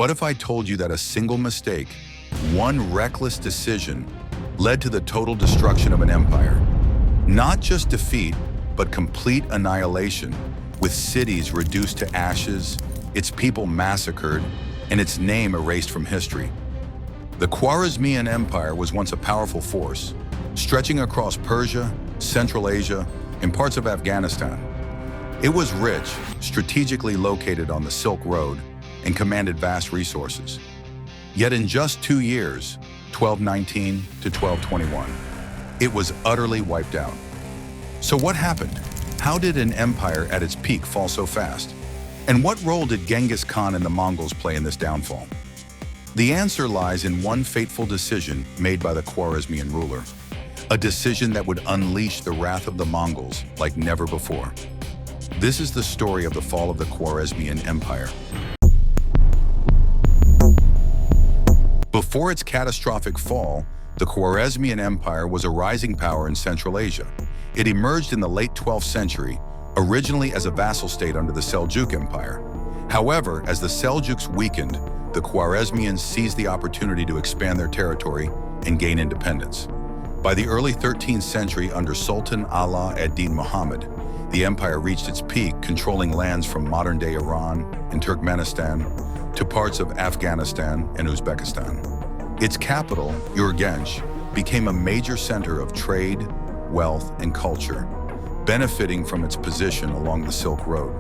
What if I told you that a single mistake, one reckless decision, led to the total destruction of an empire? Not just defeat, but complete annihilation, with cities reduced to ashes, its people massacred, and its name erased from history. The Khwarezmian Empire was once a powerful force, stretching across Persia, Central Asia, and parts of Afghanistan. It was rich, strategically located on the Silk Road, and commanded vast resources. Yet in just 2 years, 1219 to 1221, it was utterly wiped out. So what happened? How did an empire at its peak fall so fast? And what role did Genghis Khan and the Mongols play in this downfall? The answer lies in one fateful decision made by the Khwarezmian ruler, a decision that would unleash the wrath of the Mongols like never before. This is the story of the fall of the Khwarezmian Empire. Before its catastrophic fall, the Khwarezmian Empire was a rising power in Central Asia. It emerged in the late 12th century, originally as a vassal state under the Seljuk Empire. However, as the Seljuks weakened, the Khwarezmians seized the opportunity to expand their territory and gain independence. By the early 13th century, under Sultan Ala ad-Din Muhammad, the empire reached its peak, controlling lands from modern-day Iran and Turkmenistan to parts of Afghanistan and Uzbekistan. Its capital, Urgench, became a major center of trade, wealth, and culture, benefiting from its position along the Silk Road.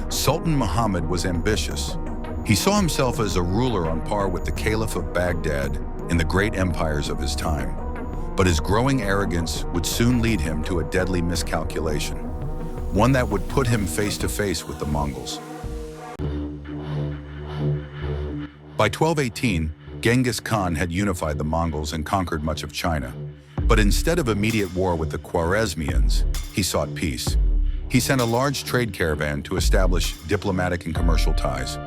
Sultan Muhammad was ambitious. He saw himself as a ruler on par with the Caliph of Baghdad and the great empires of his time. But his growing arrogance would soon lead him to a deadly miscalculation, one that would put him face to face with the Mongols. By 1218, Genghis Khan had unified the Mongols and conquered much of China. But instead of immediate war with the Khwarezmians, he sought peace. He sent a large trade caravan to establish diplomatic and commercial ties.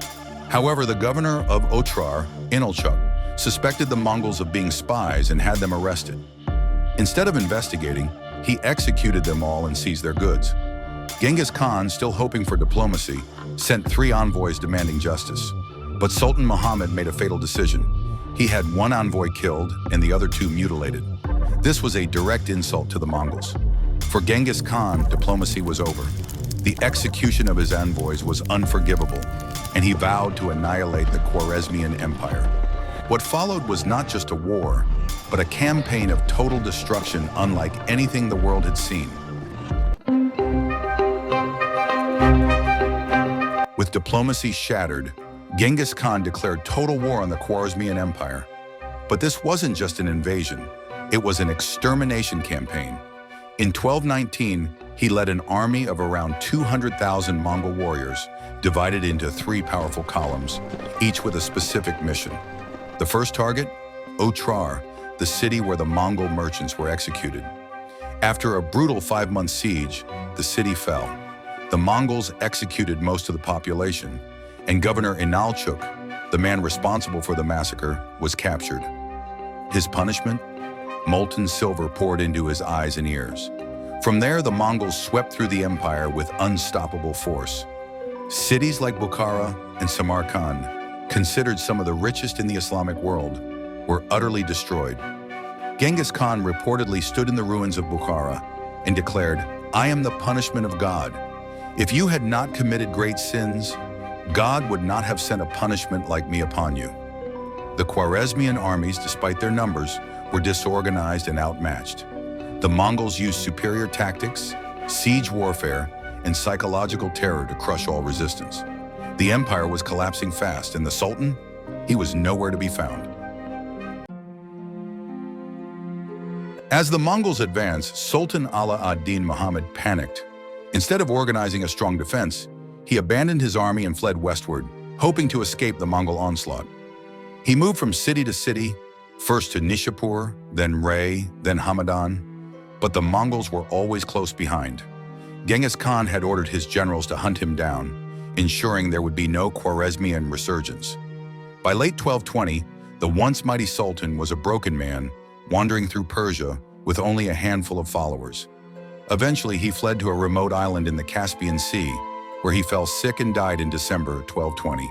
However, the governor of Otrar, Inalchuk, suspected the Mongols of being spies and had them arrested. Instead of investigating, he executed them all and seized their goods. Genghis Khan, still hoping for diplomacy, sent 3 envoys demanding justice. But Sultan Muhammad made a fatal decision. He had one envoy killed and the other 2 mutilated. This was a direct insult to the Mongols. For Genghis Khan, diplomacy was over. The execution of his envoys was unforgivable, and he vowed to annihilate the Khwarezmian Empire. What followed was not just a war, but a campaign of total destruction unlike anything the world had seen. With diplomacy shattered, Genghis Khan declared total war on the Khwarezmian Empire. But this wasn't just an invasion. It was an extermination campaign. In 1219, he led an army of around 200,000 Mongol warriors, divided into 3 powerful columns, each with a specific mission. The first target? Otrar, the city where the Mongol merchants were executed. After a brutal 5-month siege, the city fell. The Mongols executed most of the population, and Governor Inalchuk, the man responsible for the massacre, was captured. His punishment? Molten silver poured into his eyes and ears. From there, the Mongols swept through the empire with unstoppable force. Cities like Bukhara and Samarkand, considered some of the richest in the Islamic world, were utterly destroyed. Genghis Khan reportedly stood in the ruins of Bukhara and declared, "I am the punishment of God. If you had not committed great sins, God would not have sent a punishment like me upon you." The Khwarezmian armies, despite their numbers, were disorganized and outmatched. The Mongols used superior tactics, siege warfare, and psychological terror to crush all resistance. The empire was collapsing fast, and the Sultan, he was nowhere to be found. As the Mongols advanced, Sultan Ala ad-Din Muhammad panicked. Instead of organizing a strong defense, he abandoned his army and fled westward, hoping to escape the Mongol onslaught. He moved from city to city, first to Nishapur, then Ray, then Hamadan, but the Mongols were always close behind. Genghis Khan had ordered his generals to hunt him down, ensuring there would be no Khwarezmian resurgence. By late 1220, the once mighty Sultan was a broken man, wandering through Persia with only a handful of followers. Eventually, he fled to a remote island in the Caspian Sea, where he fell sick and died in December 1220.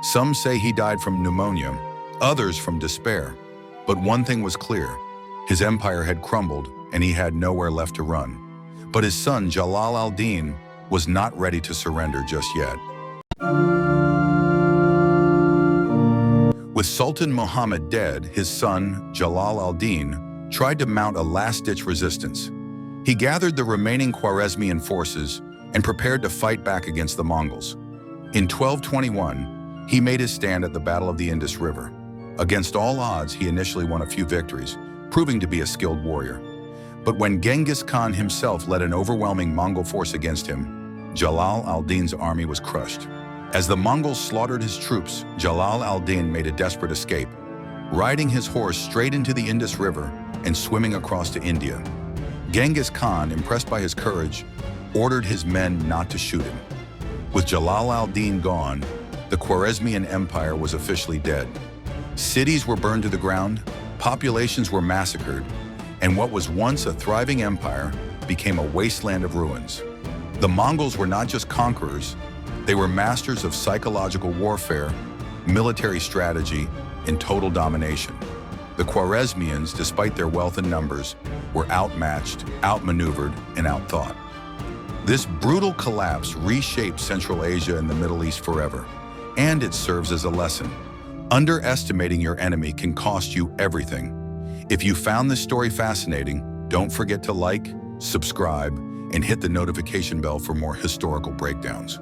Some say he died from pneumonia, others from despair. But one thing was clear: his empire had crumbled and he had nowhere left to run. But his son, Jalal al-Din, was not ready to surrender just yet. With Sultan Muhammad dead, his son, Jalal al-Din, tried to mount a last-ditch resistance. He gathered the remaining Khwarezmian forces and prepared to fight back against the Mongols. In 1221, he made his stand at the Battle of the Indus River. Against all odds, he initially won a few victories, proving to be a skilled warrior. But when Genghis Khan himself led an overwhelming Mongol force against him, Jalal al-Din's army was crushed. As the Mongols slaughtered his troops, Jalal al-Din made a desperate escape, riding his horse straight into the Indus River and swimming across to India. Genghis Khan, impressed by his courage, ordered his men not to shoot him. With Jalal al-Din gone, the Khwarezmian Empire was officially dead. Cities were burned to the ground, populations were massacred, and what was once a thriving empire became a wasteland of ruins. The Mongols were not just conquerors, they were masters of psychological warfare, military strategy, and total domination. The Khwarezmians, despite their wealth and numbers, were outmatched, outmaneuvered, and outthought. This brutal collapse reshaped Central Asia and the Middle East forever, and it serves as a lesson. Underestimating your enemy can cost you everything. If you found this story fascinating, don't forget to like, subscribe, and hit the notification bell for more historical breakdowns.